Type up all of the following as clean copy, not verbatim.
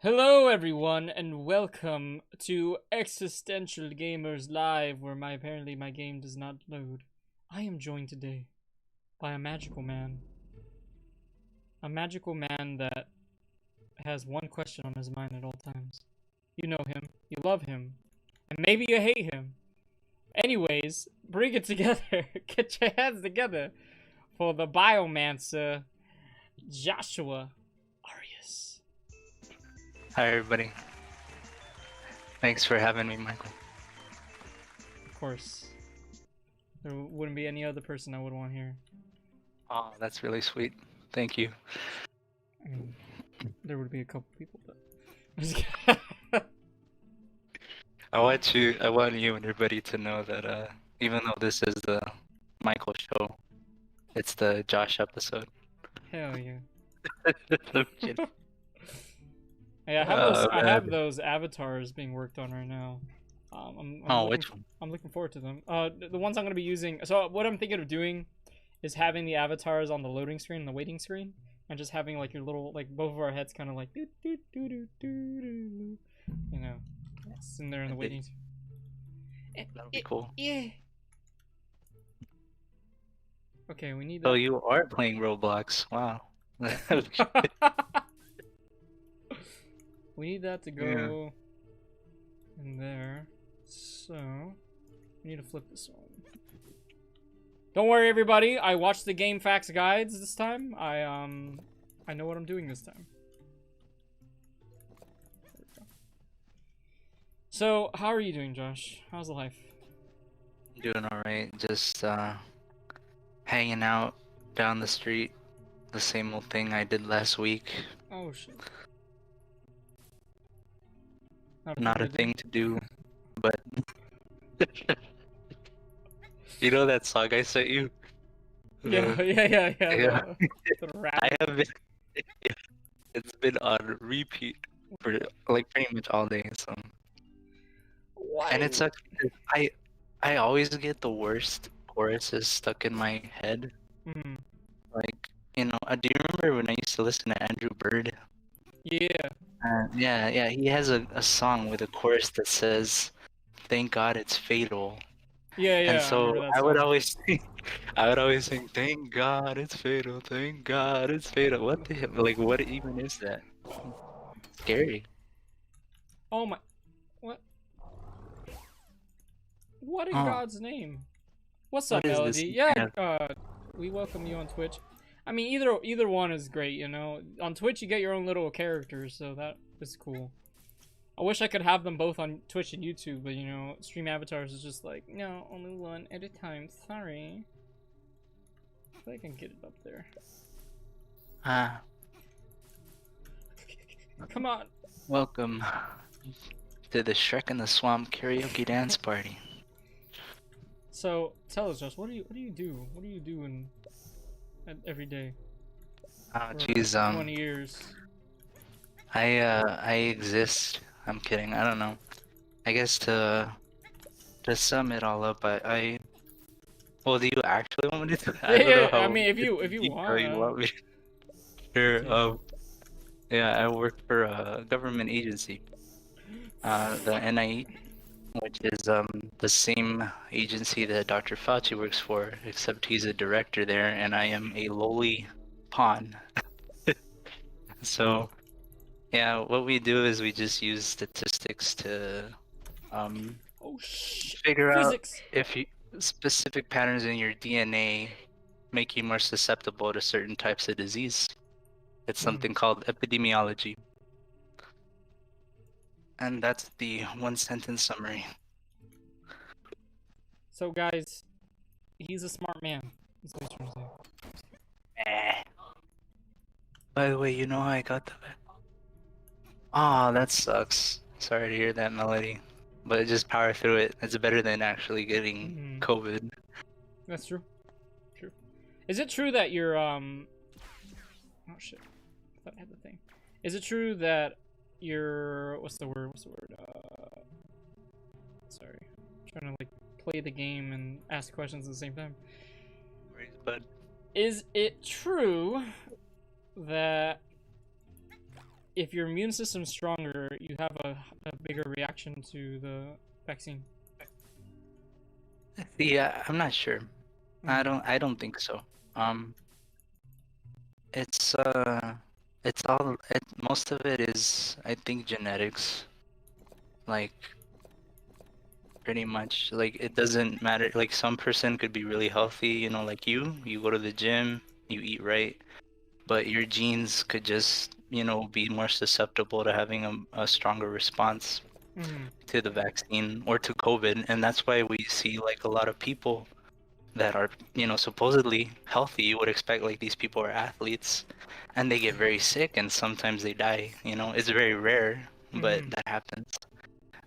Hello everyone and welcome to Existential Gamers Live, where apparently my game does not load. I am joined today by a magical man. A magical man that has one question on his mind at all times. You know him, you love him, and maybe you hate him. Anyways, bring it together. Get your hands together for the Biomancer, Joshua Arias. Hi everybody. Thanks for having me, Michael. Of course. There wouldn't be any other person I would want here. Oh, that's really sweet. Thank you. I mean, there would be a couple people, but I want you and everybody to know that even though this is the Michael show, it's the Josh episode. hell yeah. I'm kidding. Yeah, Oh, I man. have those avatars being worked on right now. Which one? I'm looking forward to them. The ones I'm gonna be using. So what I'm thinking of doing is having the avatars on the loading screen, the waiting screen, and just having like your little, like both of our heads kind of like doo doo doo doo doo doo, you know, sitting there in the waiting. That would be cool. Yeah. Okay, we need that. Oh, you are playing Roblox. Wow. We need that to go in there. So we need to flip this one. Don't worry, everybody. I watched the game facts guides this time. I know what I'm doing this time. So, how are you doing, Josh? How's the life? Doing alright. Just hanging out down the street. The same old thing I did last week. Oh shit. Not a thing to do, but you know that song I sent you? Yeah. Yeah. The rap. I have been, it's been on repeat for like pretty much all day. So, Why? and it sucks because I always get the worst choruses stuck in my head. Mm. Like, do you remember when I used to listen to Andrew Bird? Yeah. Yeah, he has a song with a chorus that says, "Thank God it's fatal." Yeah. And I remember so that I would song. always sing, "Thank God it's fatal, thank God it's fatal." What the hell? Like, what even is that? Scary. Oh my. What? What in Oh, God's name? What's what up, is this? Melody? Yeah, we welcome you on Twitch. I mean, either one is great, you know. On Twitch, you get your own little characters, so that is cool. I wish I could have them both on Twitch and YouTube, but you know, Stream Avatars is just like, no, only one at a time. Sorry. If I can get it up there. Come on. Welcome to the Shrek in the Swamp karaoke dance party. So tell us, Josh, what do you do? What do you do every day? Oh, For geez, 20 years. I exist. I'm kidding. I don't know. I guess to sum it all up, well, do you actually want me to? I don't know how. I mean, if you how you want me. Sure. Yeah, I work for a government agency, the aight, which is the same agency that Dr. Fauci works for, except he's a director there, and I am a lowly pawn. So, yeah, what we do is we just use statistics to figure Physics. out if specific patterns in your DNA make you more susceptible to certain types of disease. It's something called epidemiology. And that's the one sentence summary. So guys, he's a smart man. That's what he's trying to say. By the way, you know how I got the Oh, that sucks. Sorry to hear that, Melody. But just power through it. It's better than actually getting COVID. That's true. True. Is it true that you're Oh shit. I thought I had the thing. Is it true that you're what's the word? Sorry. I'm trying to like play the game and ask questions at the same time. But is it true that if your immune system's stronger, you have a bigger reaction to the vaccine. Yeah, I'm not sure. I Mm. don't think so. Um, it's uh, it's all most of it is I think genetics. Like pretty much like it doesn't matter. Like some person could be really healthy, you know, like you go to the gym, you eat right, but your genes could just, you know, be more susceptible to having a stronger response Mm. to the vaccine or to COVID. And that's why we see like a lot of people that are, you know, supposedly healthy. You would expect like these people are athletes and they get very sick and sometimes they die, you know. It's very rare, but Mm. that happens.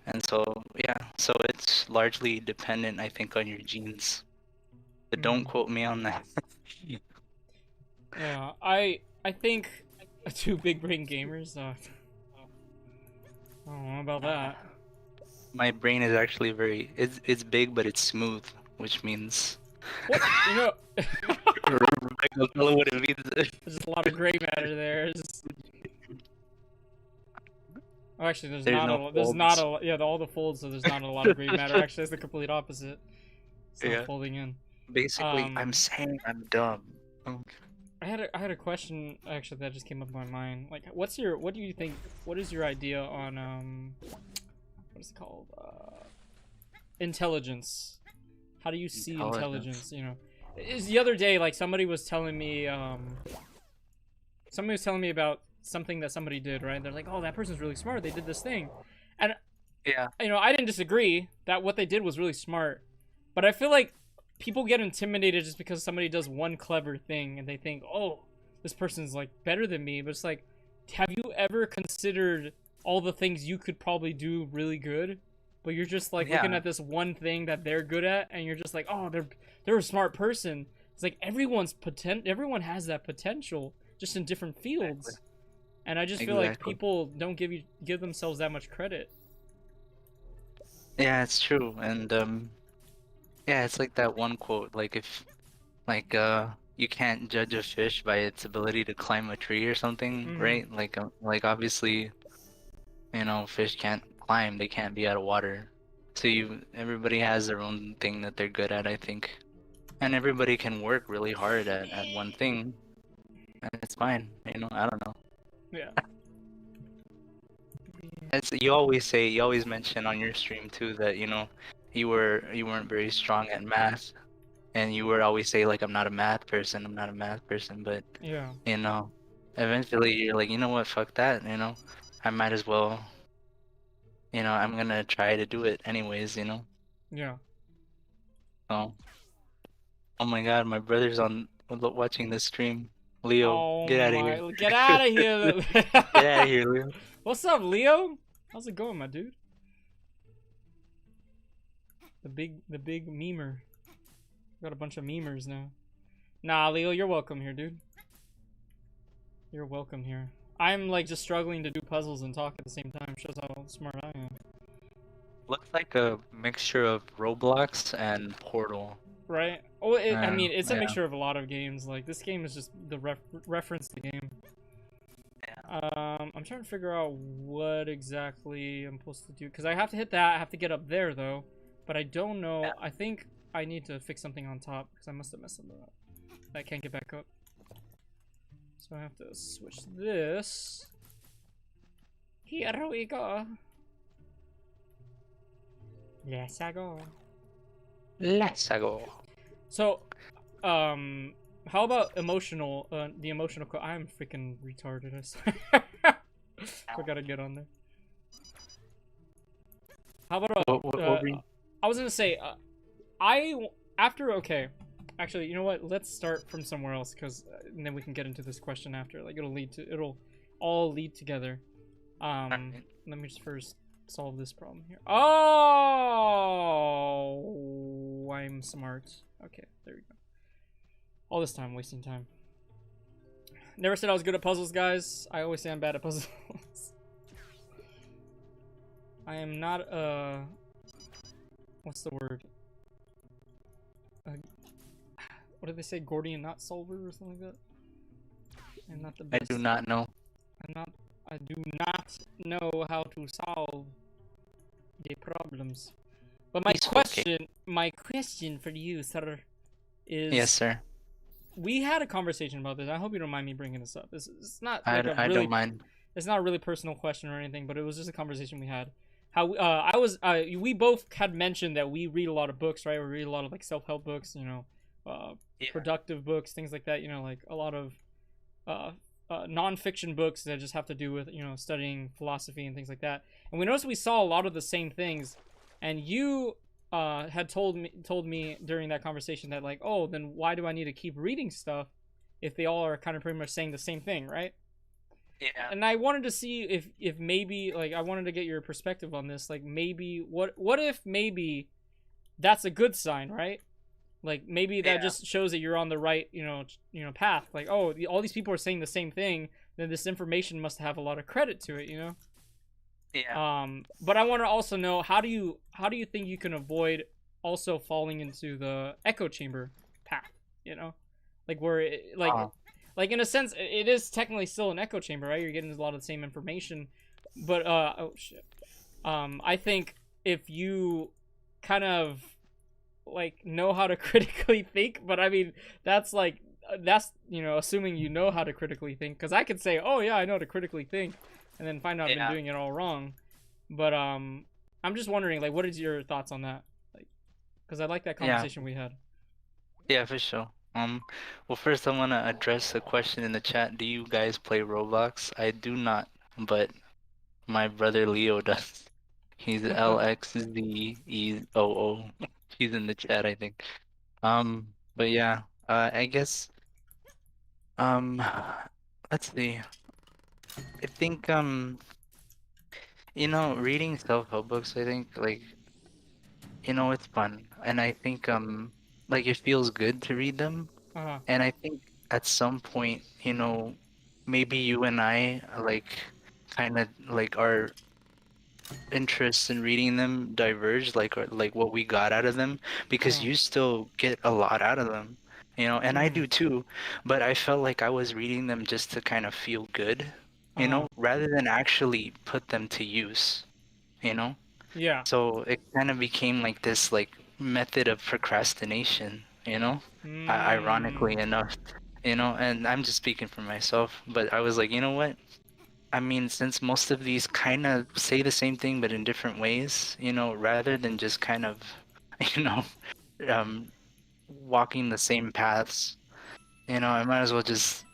And so, yeah, so it's largely dependent, I think, on your genes. But don't Mm. quote me on that. Yeah, I think two big brain gamers. I don't know about that. My brain is actually very, it's big, but it's smooth, which means. What you know? I don't know what it means. There's a lot of gray matter there. Oh, actually, there's There's not no a. There's not folds. a. Yeah, all the folds, so there's not a lot of gray matter. Actually, it's the complete opposite. It's not Yeah. folding in. Basically, I'm saying I'm dumb. I had a question actually that just came up in my mind. Like, what do you think? What is your idea on what is it called? Intelligence. How do you see intelligence? You know, is the other day like somebody was telling me about something that somebody did, right? They're like, oh, that person's really smart. They did this thing, and Yeah. you know, I didn't disagree that what they did was really smart, but I feel like people get intimidated just because somebody does one clever thing and they think, oh, this person's like better than me. But it's like, have you ever considered all the things you could probably do really good, but you're just like looking Yeah. at this one thing that they're good at, and you're just like, oh, they're a smart person. It's like everyone has that potential, just in different fields. Exactly. And I just feel like Exactly. people don't give themselves that much credit. Yeah, it's true. And yeah, it's like that one quote, like if like you can't judge a fish by its ability to climb a tree or something, Mm-hmm. right? Like obviously, you know, fish can't climb, they can't be out of water. So everybody has their own thing that they're good at, I think. And everybody can work really hard at one thing, and it's fine, you know, I don't know. Yeah. It's you always mention on your stream too that, you know, you weren't very strong at math. And you would always say like I'm not a math person, I'm not a math person, but Yeah. you know, eventually you're like, you know what, fuck that, you know. I might as well, you know, I'm gonna try to do it anyways, you know. Yeah. So, oh my God, my brother's on watching this stream. Leo, Oh get out of here. my! Get out of here! Get out of here, Leo. What's up, Leo? How's it going, my dude? The big memer. Got a bunch of memers now. Nah, Leo, you're welcome here, dude. You're welcome here. I'm like just struggling to do puzzles and talk at the same time. Shows how smart I am. Looks like a mixture of Roblox and Portal. Right? Oh, I mean, it's a Yeah. mixture of a lot of games. Like this game is just the reference the game. I'm trying to figure out what exactly I'm supposed to do because I have to hit that. I have to get up there though, but I don't know. Yeah. I think I need to fix something on top because I must have messed something up. I can't get back up, so I have to switch this. Here we go. Yes, I go. Let's go. So, how about emotional? The emotional. I'm freaking retarded. I swear. I gotta get on there. How about I was gonna say, okay. Actually, you know what? Let's start from somewhere else, because and then we can get into this question after. Like it'll all lead together. Let me just first solve this problem here. Oh, I'm smart. Okay, there we go. All this time wasting time. Never said I was good at puzzles, guys. I always say I'm bad at puzzles. I am not what's the word? What did they say? Gordian knot solver or something like that? I'm not the I best. do not know. I'm not I do not know how to solve the problems. But It's okay. my question for you, sir, Yes, is sir. we had a conversation about this. I hope you don't mind me bringing this up. It's not I, like a I don't really, mind. it's not a really personal question or anything, but it was just a conversation we had. How we both had mentioned that we read a lot of books, right? We read a lot of like self help books, Yeah. productive books, things like that. Like a lot of uh, non-fiction books that just have to do with studying philosophy and things like that. And we noticed we saw a lot of the same things. And you had told me during that conversation that like, oh, then why do I need to keep reading stuff if they all are kind of pretty much saying the same thing, right? Yeah. And I wanted to see if maybe like I wanted to get your perspective on this. Like maybe what if maybe that's a good sign, right? Like maybe that Yeah. just shows that you're on the right path. Like, oh, all these people are saying the same thing, then this information must have a lot of credit to it. Yeah. But I want to also know, how do you think you can avoid also falling into the echo chamber path, like where Oh. like in a sense it is technically still an echo chamber, right? You're getting a lot of the same information, but oh shit. I think if you kind of like know how to critically think, but I mean that's assuming you know how to critically think, because I could say, oh yeah, I know how to critically think, and then find out I've been Yeah. doing it all wrong. But I'm just wondering, like, what is your thoughts on that? Like, because I like that Yeah. conversation we had. Yeah, for sure. Well, first I want to address a question in the chat. Do you guys play Roblox? I do not, but my brother Leo does. He's LXZEOO. He's in the chat, I think. But yeah, I guess, um, let's see. I think, reading self-help books, I think, like, it's fun. And I think, like, it feels good to read them. Uh And I think at some point, maybe you and I like kind of like our interests in reading them diverge, like or like what we got out of them, because uh you still get a lot out of them, and I mm, do too, but I felt like I was reading them just to kind of feel good, uh rather than actually put them to use, you know? yeah. So it kind of became like this like method of procrastination, ironically Mm, enough, and I'm just speaking for myself, but I was like, you know what? I mean, since most of these kind of say the same thing but in different ways, rather than just kind of, you know, um, walking the same paths, I might as well just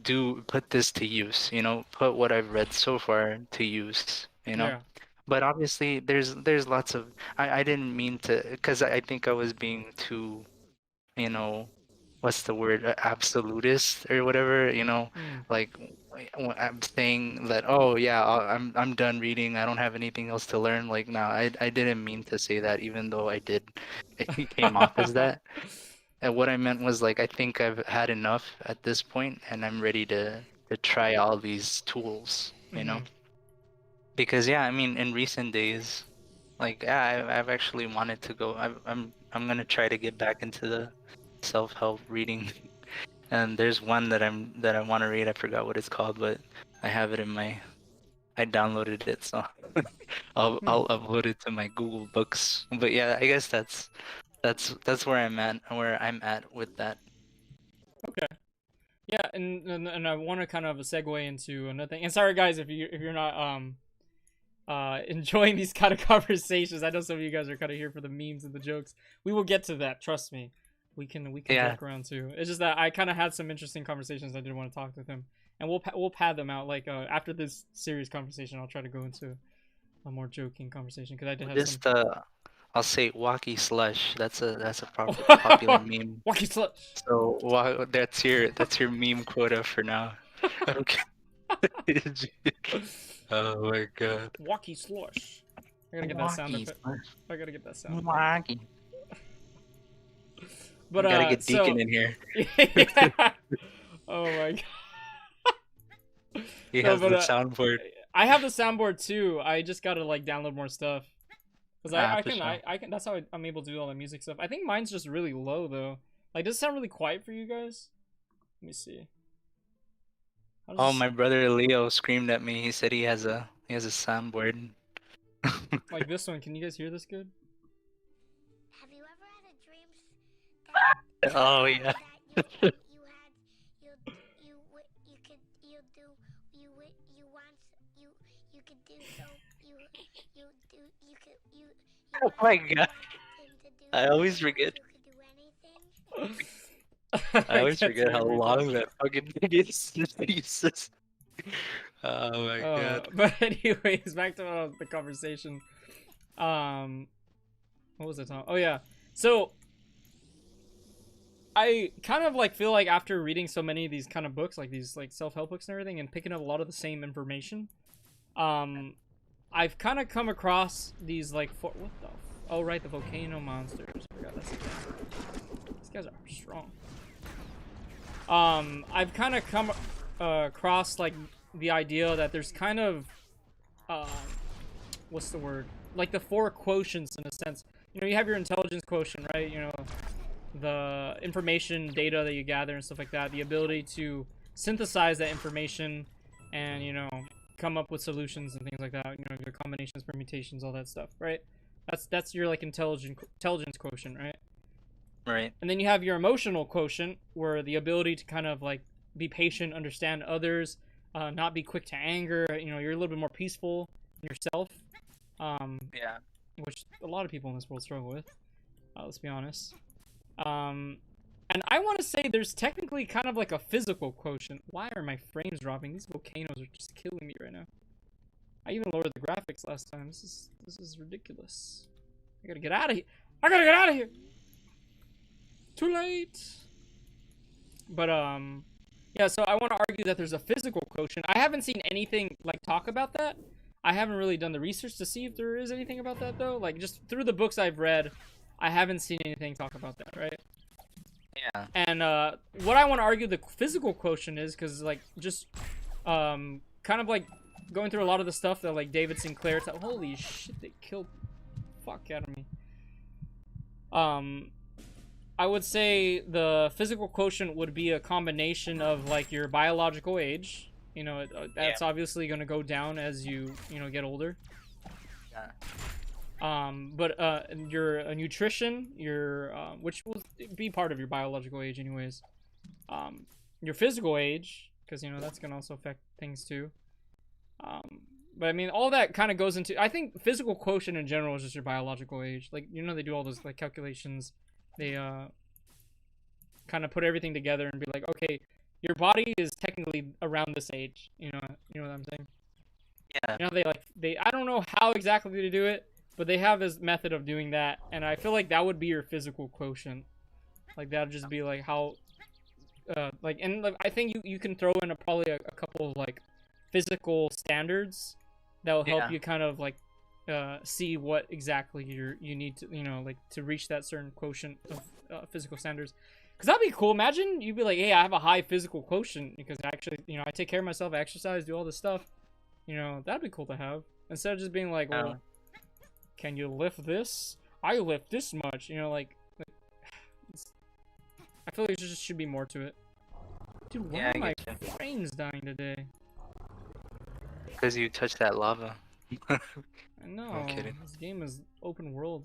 do put this to use, put what I've read so far to use. yeah. But obviously, there's lots of I didn't mean to because I think I was being too, you know, what's the word, absolutist or whatever, Mm. like when I'm saying that, oh yeah, I'm done reading. I don't have anything else to learn. Like, no, I didn't mean to say that, even though I did. It came off as that. And what I meant was like I think I've had enough at this point, and I'm ready to try all these tools, Mm-hmm. because yeah, I mean, in recent days, like yeah, I've actually wanted to go. I'm gonna try to get back into the self-help reading, and there's one that I want to read. I forgot what it's called, but I have it I downloaded it, so Hmm. I'll upload it to my Google Books. But yeah, I guess that's where I'm at with that. Okay. Yeah, and I want to kind of segue into another thing. And sorry guys if you're not enjoying these kind of conversations. I know some of you guys are kind of here for the memes and the jokes. We will get to that. Trust me. We can Yeah, joke around too. It's just that I kind of had some interesting conversations. I did want to talk with him, and we'll pad them out. Like after this serious conversation, I'll try to go into a more joking conversation because I did have some. just I'll say walkie slush. That's a popular meme. Walkie slush. So that's your meme quota for now. Okay. Oh my god. Walkie slush. I gotta get that sound Walkie effect. slush. I gotta get that sound effect. Walkie. But Gotta get so Deacon in here. yeah. Oh my god. He No, has but the soundboard. I have the soundboard too. I just gotta like download more stuff. Cause I For can sure. I can that's how I'm able to do all the music stuff. I think mine's just really low though. Like, does it sound really quiet for you guys? Let me see. How does Oh, this, my brother Leo screamed at me. He said he has a soundboard. like this one? Can you guys hear this good? Have you ever had a dream that Oh yeah. that you had you could you do you want you could do so you do you could you Oh my god. him to do I always forget. you could do anything. I always Gets forget me how every long time. that fucking thing is. Jesus. Oh my god. But anyways, back to the conversation. What was I talking? Oh yeah. So I kind of like feel like after reading so many of these kind of books, like these like self-help books and everything, and picking up a lot of the same information, I've kind of come across these like what the oh right, the volcano monsters. I forgot that's the thing. These guys are strong. I've kind of come across like the idea that there's kind of what's the word, like the four quotients in a sense. You know, you have your intelligence quotient, right? You know, the information data that you gather and stuff like that, the ability to synthesize that information and, you know, come up with solutions and things like that, you know, your combinations, permutations, all that stuff, right? That's your like intelligence quotient, right? Right. And then you have your emotional quotient, where the ability to kind of like be patient, understand others, not be quick to anger, you know, you're a little bit more peaceful in yourself, Yeah. which a lot of people in this world struggle with, let's be honest. And I want to say there's technically kind of like a physical quotient. Why are my frames dropping? These volcanoes are just killing me right now. I even lowered the graphics last time. This is ridiculous. I gotta get out of here. I gotta get out of here. Too late. But yeah. So I want to argue that there's a physical quotient. I haven't seen anything like talk about that. I haven't really done the research to see if there is anything about that though. Like just through the books I've read, I haven't seen anything talk about that, right? Yeah. And what I want to argue the physical quotient is, because like just kind of like going through a lot of the stuff that like David Sinclair said. Holy shit, they killed fuck out of me. I would say the physical quotient would be a combination of like your biological age. You know, that's obviously going to go down as you know, get older. Yeah. But your nutrition, your which will be part of your biological age anyways. Your physical age, because you know that's gonna also affect things too. But I mean, all that kind of goes into. I think physical quotient in general is just your biological age. Like, you know, they do all those like calculations. They kind of put everything together and be like, okay, your body is technically around this age. You know what I'm saying? Yeah. You know, they I don't know how exactly to do it, but they have this method of doing that, and I feel like that would be your physical quotient. Like that would just be like how, like, and like, I think you can throw in probably a couple of like physical standards that will help you kind of like see what exactly you need to, you know, like to reach that certain quotient of physical standards. Cause that'd be cool. Imagine you'd be like, hey, I have a high physical quotient because actually, you know, I take care of myself, I exercise, do all this stuff. You know, that'd be cool to have, instead of just being like, well, can you lift this? I lift this much. You know, like I feel like there just should be more to it. Dude, why are my frames dying today? Because you touched that lava. I know. I'm kidding. This game is open world.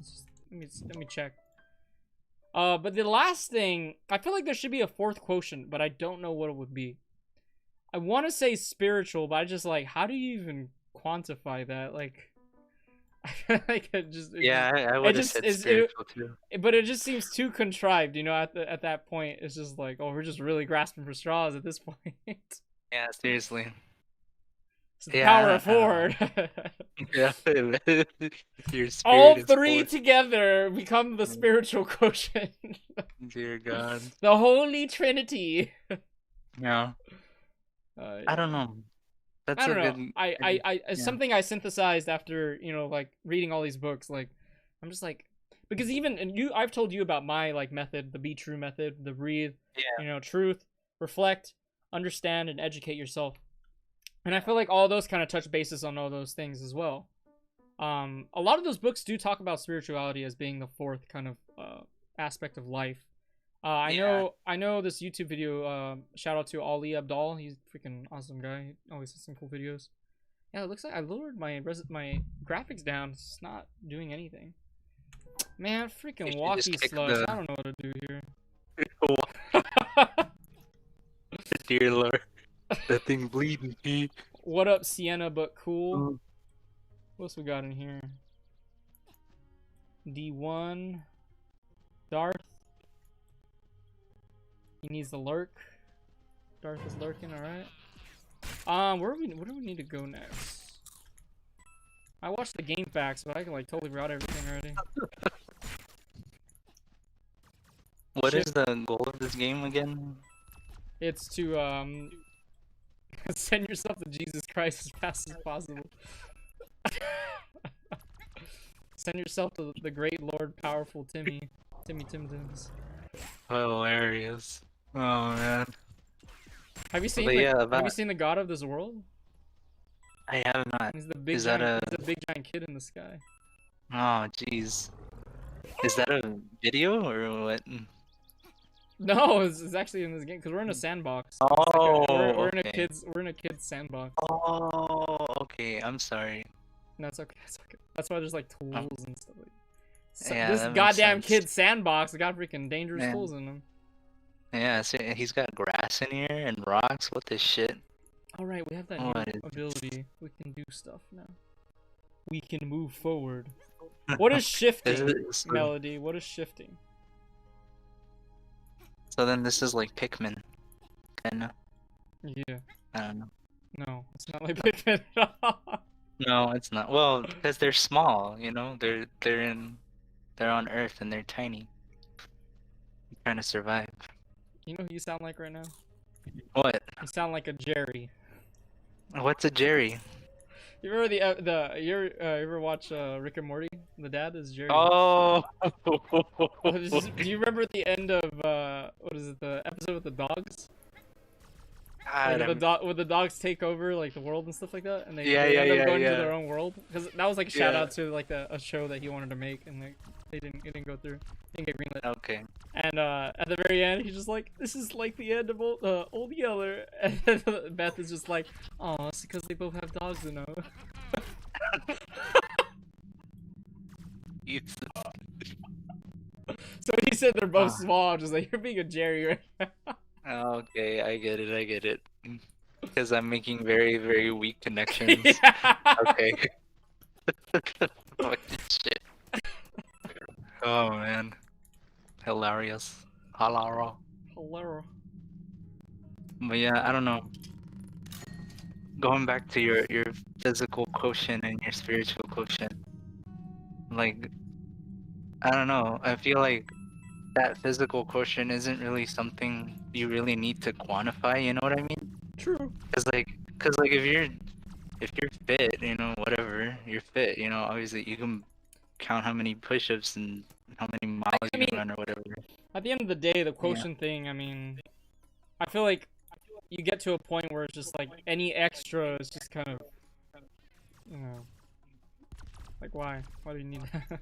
Let me check. But the last thing, I feel like there should be a fourth quotient, but I don't know what it would be. I want to say spiritual, but I just like, how do you even quantify that? Like, I feel like I would have said spiritual too. But it just seems too contrived, you know. At that point, it's just like, oh, we're just really grasping for straws at this point. Yeah, seriously. It's the power of four. Yeah, your spirit all is three four. together become the spiritual quotient. Dear God. The Holy Trinity. Yeah. Yeah. I don't know. That's I don't know. good. I something I synthesized after, you know, like reading all these books. Like, I'm just like, because even I've told you about my like method, the be true method, the breathe. Yeah. You know, truth, reflect, understand, and educate yourself. And I feel like all those kind of touch bases on all those things as well. A lot of those books do talk about spirituality as being the fourth kind of aspect of life. Yeah. I know this YouTube video. Shout out to Ali Abdal. He's a freaking awesome guy. He always has some cool videos. Yeah, it looks like I lowered my graphics down. It's not doing anything. Man, You freaking should just walkie kick slugs. the I don't know what to do here. Dear Lord, that thing bleeding me. What up, Sienna? But cool. Mm. What else we got in here? D1. Darth. He needs the lurk. Darth is lurking, alright. Where do we need to go next? I watched the game facts, but I can like totally forgot everything already. What is the goal of this game again? It's to send yourself to Jesus Christ as fast as possible. Send yourself to the great Lord, powerful Timmy Tims. Hilarious. Oh man. Have you seen But yeah, have you seen the God of this world? I have not. He's the big Is that giant, he's the big giant kid in the sky. Oh jeez. Is that a video or what? No, it's actually in this game because we're in a sandbox. Oh, It's like we're in a okay. we're in a kid's sandbox. Oh, okay. I'm sorry. No, it's okay. It's okay. That's why there's like tools and stuff. Like Yeah, this that makes goddamn sense. kid's sandbox got freaking dangerous Man. tools in them. Yeah, so he's got grass in here and rocks. What the shit? All right, we have that What new is ability. We can do stuff now. We can move forward. What is shifting, so, Melody? What is shifting? so then this is like Pikmin, kinda. Yeah. I don't know. No, it's not like Pikmin at all. No, it's not. Well, because they're small, you know. They're on Earth and they're tiny. Trying to survive. You know who you sound like right now? What? You sound like a Jerry. What's a Jerry? You remember you ever watch Rick and Morty? The dad is Jerry. Oh. Do you remember the end of what is it, the episode with the dogs? God, Like when the dogs take over like the world and stuff like that, and they Yeah, end up yeah, going yeah. to their own world. Because that was like a shout Yeah. out to like a show that he wanted to make, and like it didn't go through. Didn't get greenlit. Okay. And at the very end, he's just like, "This is like the end of Old Yeller." And Beth is just like, "Oh, it's because they both have dogs to know." It's- So when he said they're both small, I'm just like, "You're being a Jerry right now." Okay, I get it. Because I'm making very, very weak connections. Yeah. Okay. Fucking shit. Oh man. Hilarious. Halaro. Hello. But yeah, I don't know. Going back to your physical quotient and your spiritual quotient. Like, I don't know. I feel like that physical quotient isn't really something you really need to quantify, you know what I mean? True. Cause like if you're fit, you know, whatever, you're fit, you know, obviously you can count how many push-ups and how many miles I you mean, can run or whatever. At the end of the day, the quotient thing, I mean, I feel like you get to a point where it's just like any extra is just kind of, you know, like why? Why do you need that?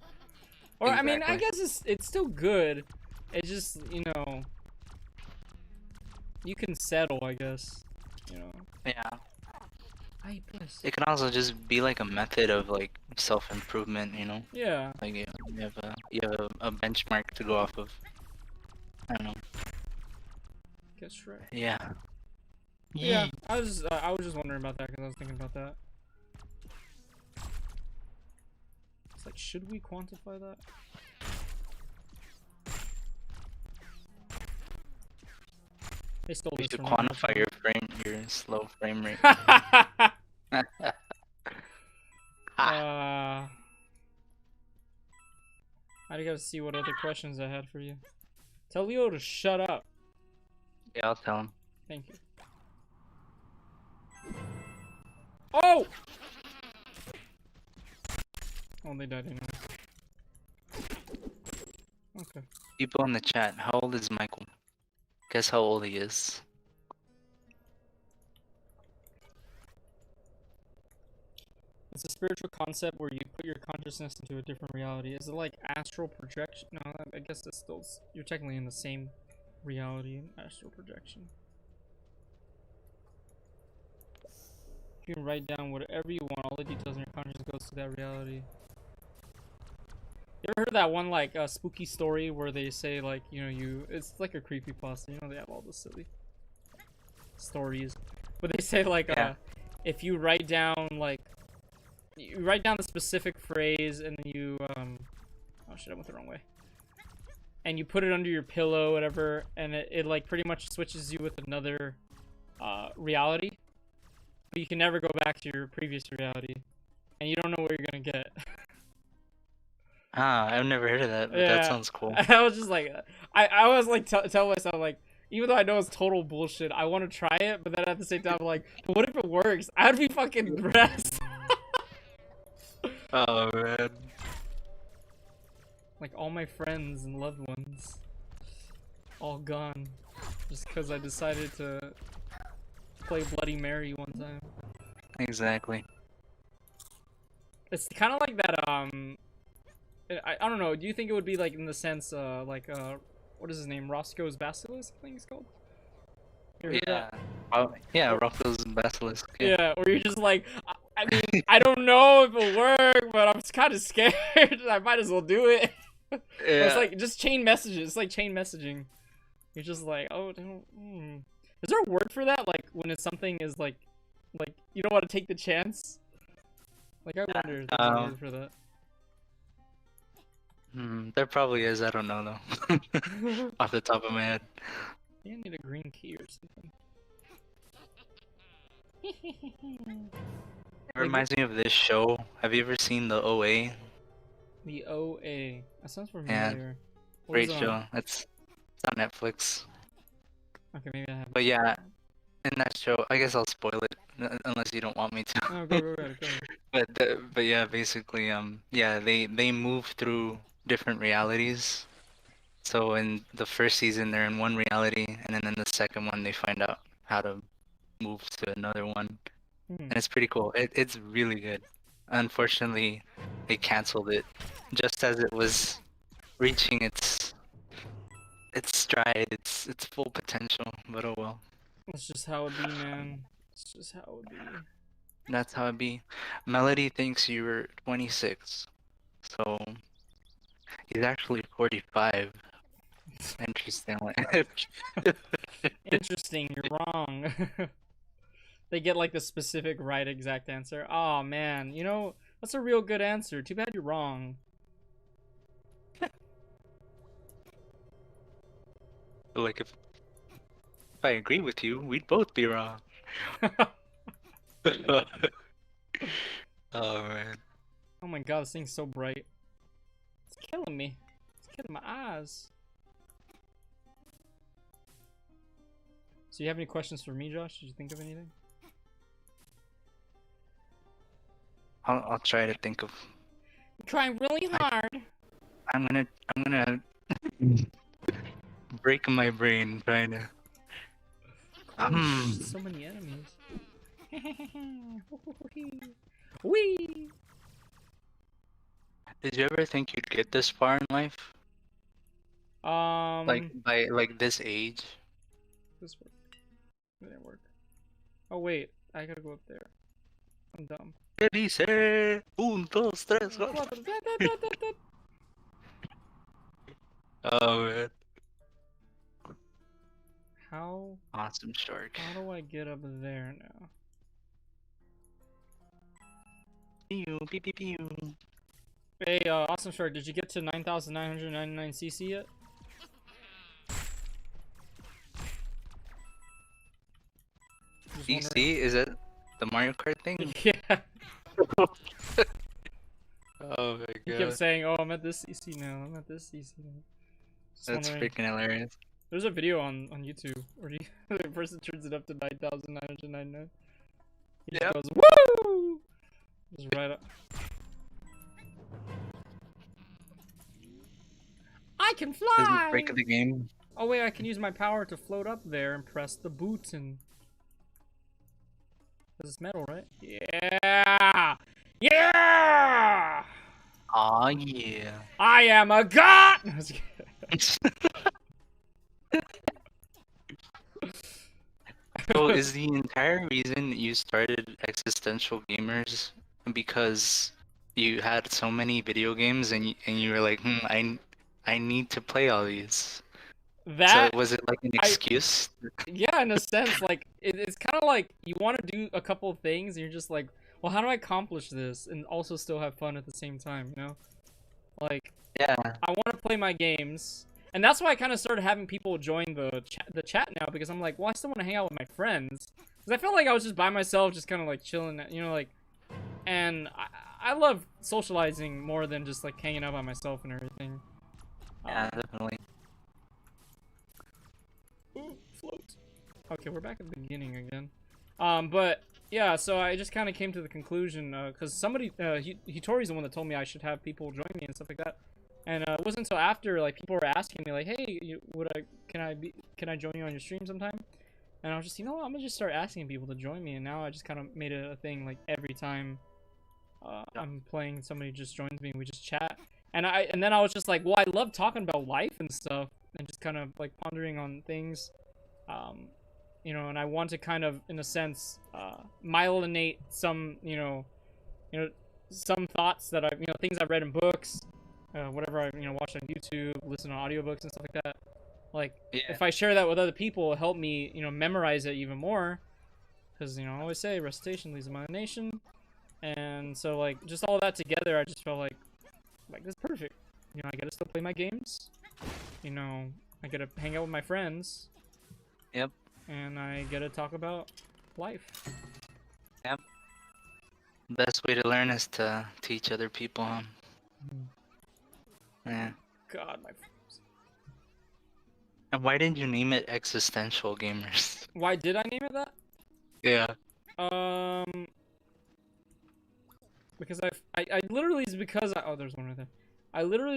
Or I mean, I Exactly. guess it's still good. It's just, you know, you can settle, I guess. You know. Yeah. I guess. It can also just be like a method of like self-improvement, you know? Yeah. Like you have a benchmark to go off of. I don't know. Guess right. Yeah. Yeah. I was just wondering about that because I was thinking about that. It's like, should we quantify that? They stole You this should from me. quantify your slow frame rate. I gotta see what other questions I had for you. Tell Leo to shut up. Yeah, I'll tell him. Thank you. Oh! Oh, they died anyway. Okay. People in the chat, how old is Michael? Guess how old he is. It's a spiritual concept where you put your consciousness into a different reality. Is it like astral projection? No, I guess it's still, you're technically in the same reality and astral projection. You can write down whatever you want. All the details in your conscience goes to that reality. You ever heard that one like spooky story where they say like, you know, it's like a creepypasta, you know, they have all the silly stories. But they say like if you write down like you write down the specific phrase and then you oh shit, I went the wrong way. And you put it under your pillow, whatever, and it like pretty much switches you with another reality. But you can never go back to your previous reality. And you don't know what you're gonna get. Ah, I've never heard of that, but that sounds cool. I was just like, I was like, tell myself like, even though I know it's total bullshit, I want to try it, but then at the same time, I'm like, but what if it works? I'd be fucking impressed. Oh man. Like all my friends and loved ones, all gone, just because I decided to play Bloody Mary one time. Exactly. It's kind of like that. I don't know. Do you think it would be like in the sense, like what is his name? Roscoe's Basilisk, I think it's called. Yeah. Yeah, Rocco's Basilisk. Yeah, or you're just like, I mean, I don't know if it'll work, but I'm kind of scared. I might as well do it. Yeah. It's like just chain messages. It's like chain messaging. You're just like, oh, don't. Is there a word for that? Like when it's something is like you don't want to take the chance. Like I wonder if there's a word for that. There probably is. I don't know though. Off the top of my head. I think I need a green key or something. It reminds me of this show. Have you ever seen the OA? The OA. That sounds familiar. Great show. It's on Netflix. Okay, maybe I have. But yeah, in that show, I guess I'll spoil it unless you don't want me to. Oh, go. But yeah, basically, yeah, they move through different realities. So in the first season, they're in one reality, and then in the second one, they find out how to move to another one, and it's pretty cool. It's really good. Unfortunately, they canceled it just as it was reaching its stride, its full potential. But oh well. That's just how it be, man. It's just how it be. That's how it be. Melody thinks you're 26, so he's actually 45. Interesting. Interesting, you're wrong. They get like the specific right exact answer. Oh man, you know, that's a real good answer. Too bad you're wrong. Like if I agree with you, we'd both be wrong. Oh man. Oh my god, this thing's so bright. It's killing me. It's killing my eyes. So you have any questions for me, Josh? Did you think of anything? I'll try to think of. I'm trying really hard. I'm gonna break my brain trying to. So many enemies. Wee. Did you ever think you'd get this far in life? Like by this age? This work. It didn't work. Oh wait, I gotta go up there. I'm dumb. ¿Qué dice? 1, 2, 3, 4. Oh man. How? Awesome shark. How do I get up there now? Pew, pew, pew, pew. Hey, Awesome Shark, did you get to 9,999 CC yet? CC? Is it the Mario Kart thing? Yeah. Oh my god. You kept saying, oh, I'm at this CC now, I'm at this CC now. Just That's wondering. freaking hilarious. There's a video on YouTube where the person turns it up to 9,999. He just goes, woo! Just right up. I can fly! Doesn't break the game. Oh wait, I can use my power to float up there and press the button. This is metal, right? Yeah! Yeah! Aw, yeah. I am a god! is the entire reason you started Existential Gamers because you had so many video games and you were like, I need to play all these. So That was it like an I excuse? yeah, in a sense, like it's kind of like you want to do a couple of things, and you're just like, well, how do I accomplish this and also still have fun at the same time? You know, like Yeah. I want to play my games, and that's why I kind of started having people join the chat now, because I'm like, well, I still want to hang out with my friends, because I felt like I was just by myself, just kind of like chilling, you know, like, and I love socializing more than just like hanging out by myself and everything. Yeah, definitely. Ooh, float. Okay, we're back at the beginning again. But yeah, so I just kind of came to the conclusion, because somebody, Hitori's the one that told me I should have people join me and stuff like that. And it wasn't until after like people were asking me like, hey, can I join you on your stream sometime? And I was just, you know what, I'm gonna just start asking people to join me. And now I just kind of made it a thing, like every time I'm playing, somebody just joins me and we just chat. And then I was just like, well, I love talking about life and stuff, and just kind of like pondering on things. You know, and I want to kind of, in a sense, myelinate some, you know, some thoughts that I've, things I've read in books, whatever I've, watched on YouTube, listen to audiobooks and stuff like that. Like, if I share that with other people, it'll help me, memorize it even more. Because, I always say, recitation leads to imagination. And so, like, just all that together, I just felt like this is perfect. I get to still play my games. I get to hang out with my friends. Yep. And I get to talk about life. Yep. Best way to learn is to teach other people, huh? Yeah. God, my friends. And why didn't you name it Existential Gamers? Why did I name it that? Yeah. Because I literally is because oh, there's one right there. I literally